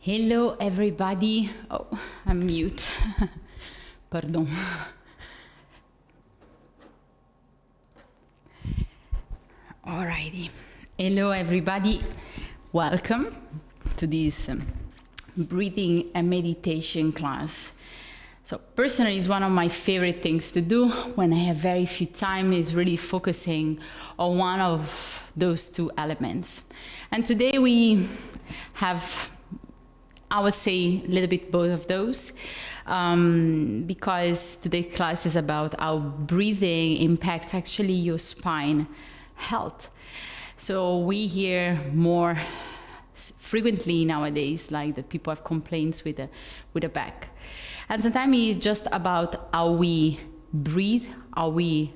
Hello everybody. Oh, I'm mute. Pardon. Alrighty. Hello everybody. Welcome to this breathing and meditation class. So personally, it's one of my favorite things to do when I have very few time, is really focusing on one of those two elements. And today we have, I would say, a little bit both of those, because today's class is about how breathing impacts actually your spine health. So we hear more frequently nowadays, like that people have complaints with the back. And sometimes it's just about how we breathe, how we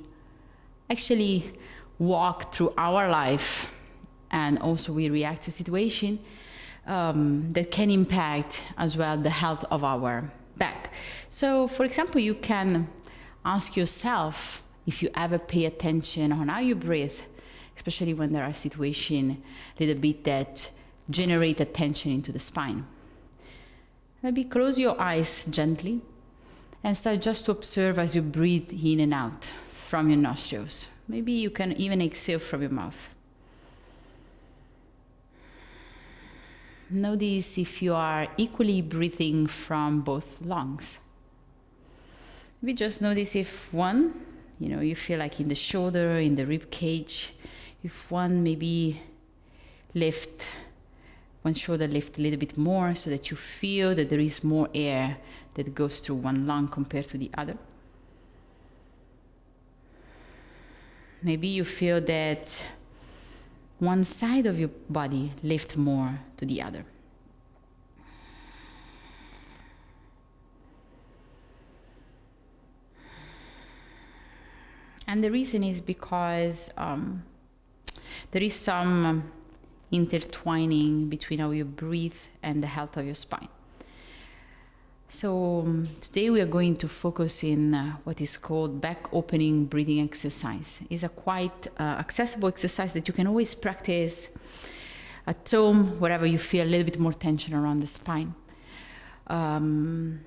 actually walk through our life, and also we react to situation that can impact as well the health of our back. So for example, you can ask yourself if you ever pay attention on how you breathe, especially when there are situations a little bit that generate attention into the spine. Maybe close your eyes gently and start just to observe as you breathe in and out from your nostrils. Maybe you can even exhale from your mouth. Notice if you are equally breathing from both lungs. Maybe just notice if one, you feel like in the shoulder, in the rib cage, if one maybe one shoulder lift a little bit more so that you feel that there is more air that goes through one lung compared to the other. Maybe you feel that one side of your body lift more to the other. And the reason is because there is some intertwining between how you breathe and the health of your spine. So today we are going to focus in what is called back opening breathing exercise. It's a quite accessible exercise that you can always practice at home, wherever you feel a little bit more tension around the spine, and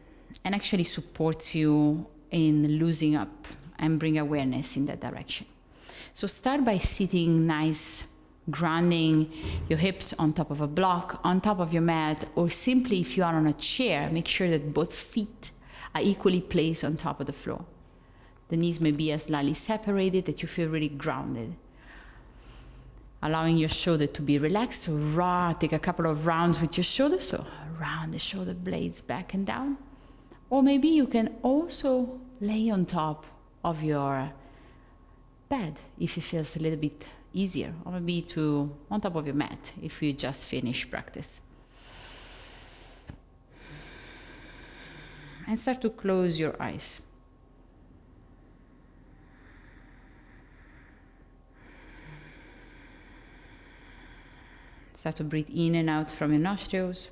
actually supports you in loosening up and bring awareness in that direction. So start by sitting nice, grounding your hips on top of a block, on top of your mat, or simply if you are on a chair, make sure that both feet are equally placed on top of the floor. The knees may be as slightly separated, that you feel really grounded. Allowing your shoulder to be relaxed, so take a couple of rounds with your shoulder, so round the shoulder blades back and down. Or maybe you can also lay on top of your bed if it feels a little bit easier, or maybe on top of your mat if you just finished practice. And start to close your eyes. Start to breathe in and out from your nostrils.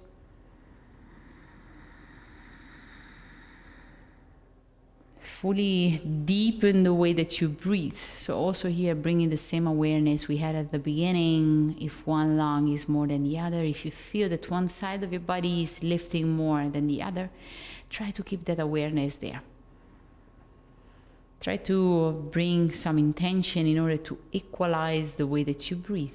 Fully deepen the way that you breathe. So also here, bringing the same awareness we had at the beginning. If one lung is more than the other, if you feel that one side of your body is lifting more than the other, try to keep that awareness there. Try to bring some intention in order to equalize the way that you breathe.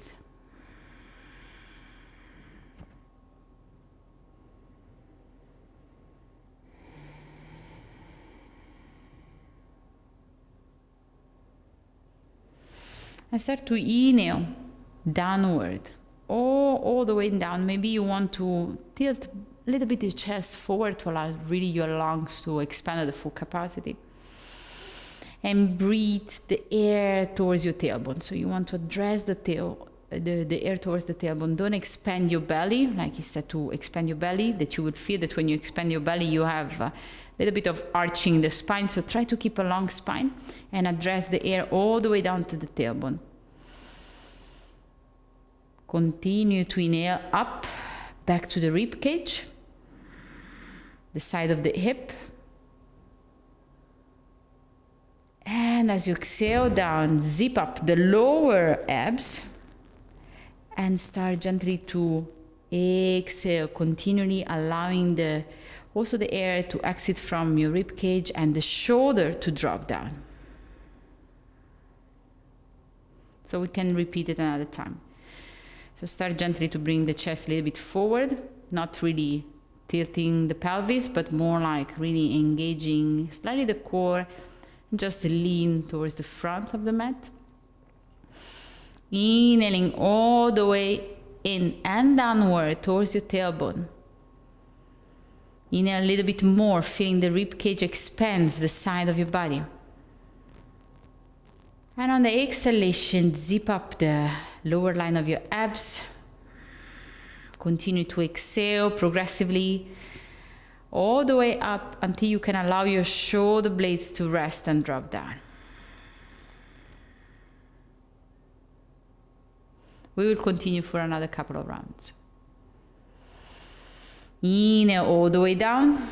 And start to inhale downward, all the way down. Maybe you want to tilt a little bit your chest forward to allow really your lungs to expand at the full capacity. And breathe the air towards your tailbone. So you want to address the air towards the tailbone. Don't expand your belly, like he said to expand your belly, that you would feel that when you expand your belly, you have a little bit of arching the spine. So try to keep a long spine and address the air all the way down to the tailbone. Continue to inhale up, back to the rib cage, the side of the hip. And as you exhale down, zip up the lower abs and start gently to Exhale, continually allowing also the air to exit from your rib cage and the shoulder to drop down. So we can repeat it another time. So start gently to bring the chest a little bit forward, not really tilting the pelvis, but more like really engaging slightly the core. Just lean towards the front of the mat. Inhaling all the way in and downward towards your tailbone. Inhale a little bit more, feeling the rib cage expands the side of your body. And on the exhalation, zip up the lower line of your abs. Continue to exhale progressively all the way up until you can allow your shoulder blades to rest and drop down. We will continue for another couple of rounds. Inhale all the way down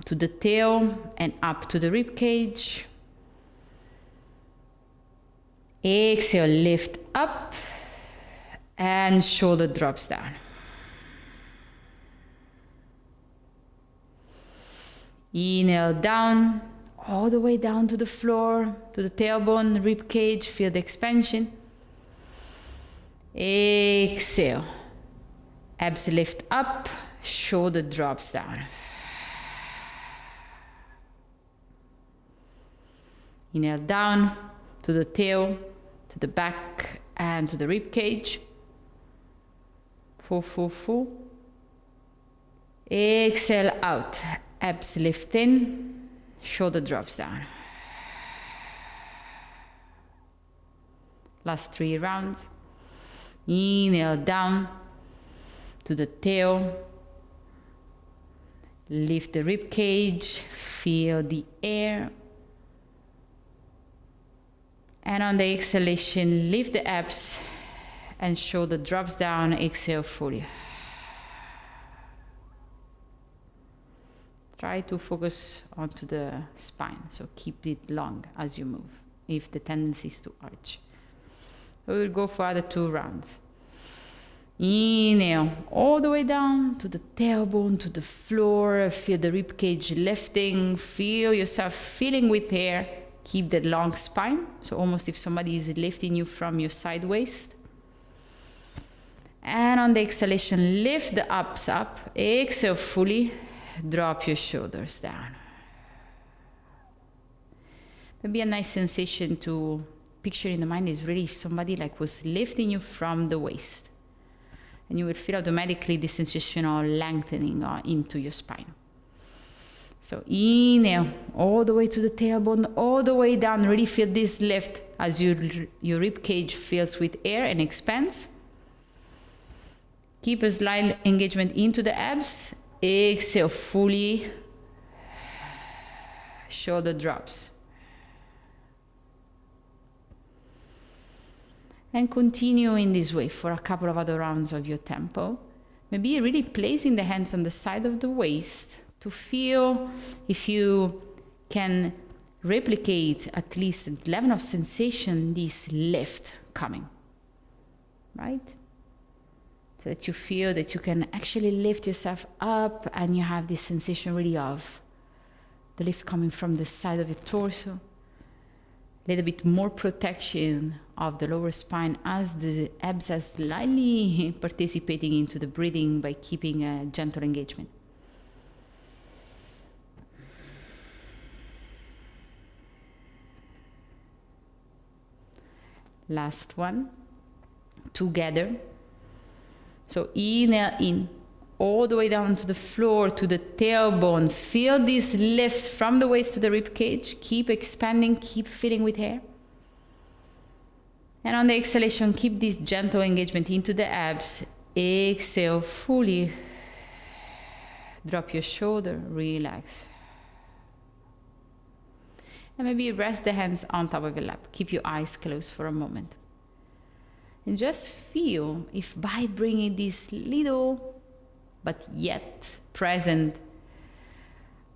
to the tail and up to the rib cage. Exhale, lift up and shoulder drops down. Inhale down, all the way down to the floor, to the tailbone, rib cage, feel the expansion. Exhale, abs lift up, shoulder drops down. Inhale down to the tail, to the back, and to the rib cage. Full. Exhale out, abs lift in, shoulder drops down. Last 3 rounds. Inhale down to the tail. Lift the rib cage, feel the air. And on the exhalation, lift the abs and shoulder drops down, exhale fully. Try to focus onto the spine, so keep it long as you move, if the tendency is to arch. We will go for other 2 rounds. Inhale all the way down to the tailbone, to the floor. Feel the rib cage lifting. Feel yourself filling with air. Keep that long spine, so almost if somebody is lifting you from your side waist. And on the exhalation, lift the abs up. Exhale fully. Drop your shoulders down. Maybe a nice sensation to picture in the mind is really if somebody was lifting you from the waist. And you will feel automatically the sensation of lengthening into your spine. So inhale all the way to the tailbone, all the way down. Really feel this lift as your rib cage fills with air and expands. Keep a slight engagement into the abs. Exhale fully. Shoulder drops. And continue in this way for a couple of other rounds of your tempo. Maybe really placing the hands on the side of the waist to feel if you can replicate at least a level of sensation, this lift coming, right? So that you feel that you can actually lift yourself up and you have this sensation really of the lift coming from the side of your torso. A little bit more protection of the lower spine as the abs are slightly participating into the breathing by keeping a gentle engagement. Last one, together. So inhale in, all the way down to the floor, to the tailbone. Feel this lift from the waist to the rib cage. Keep expanding, keep filling with air. And on the exhalation, keep this gentle engagement into the abs. Exhale fully. Drop your shoulder, relax. And maybe rest the hands on top of your lap. Keep your eyes closed for a moment. And just feel if by bringing this little but yet present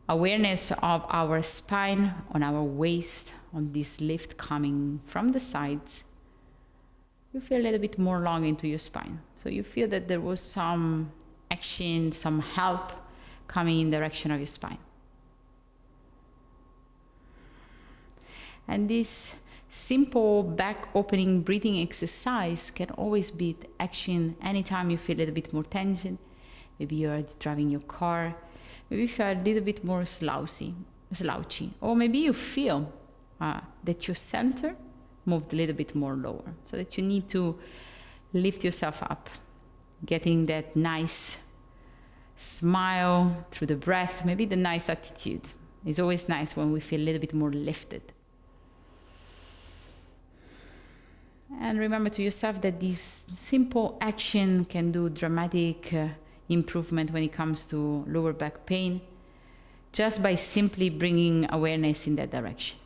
awareness of our spine, on our waist, on this lift coming from the sides, you feel a little bit more long into your spine. So you feel that there was some action, some help coming in the direction of your spine. And this simple back opening breathing exercise can always be action anytime you feel a little bit more tension. Maybe you're driving your car, maybe if you're a little bit more slouchy, or maybe you feel that your center moved a little bit more lower, so that you need to lift yourself up, getting that nice smile through the breath, maybe the nice attitude. It's always nice when we feel a little bit more lifted. And remember to yourself that this simple action can do dramatic improvement when it comes to lower back pain, just by simply bringing awareness in that direction.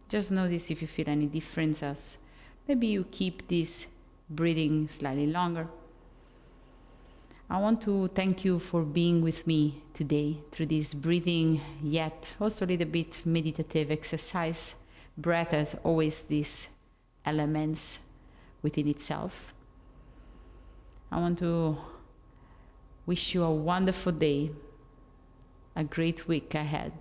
Just notice if you feel any differences. Maybe you keep this breathing slightly longer. I want to thank you for being with me today through this breathing, yet also a little bit meditative exercise. Breath has always these elements within itself. I want to wish you a wonderful day, a great week ahead.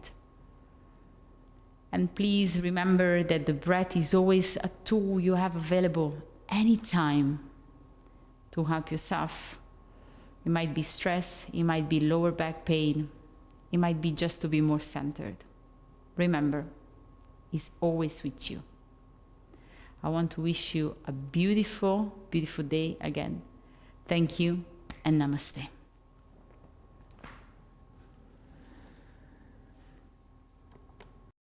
And please remember that the breath is always a tool you have available anytime to help yourself. It might be stress, it might be lower back pain, it might be just to be more centered. Remember, it's always with you. I want to wish you a beautiful, beautiful day again. Thank you and namaste.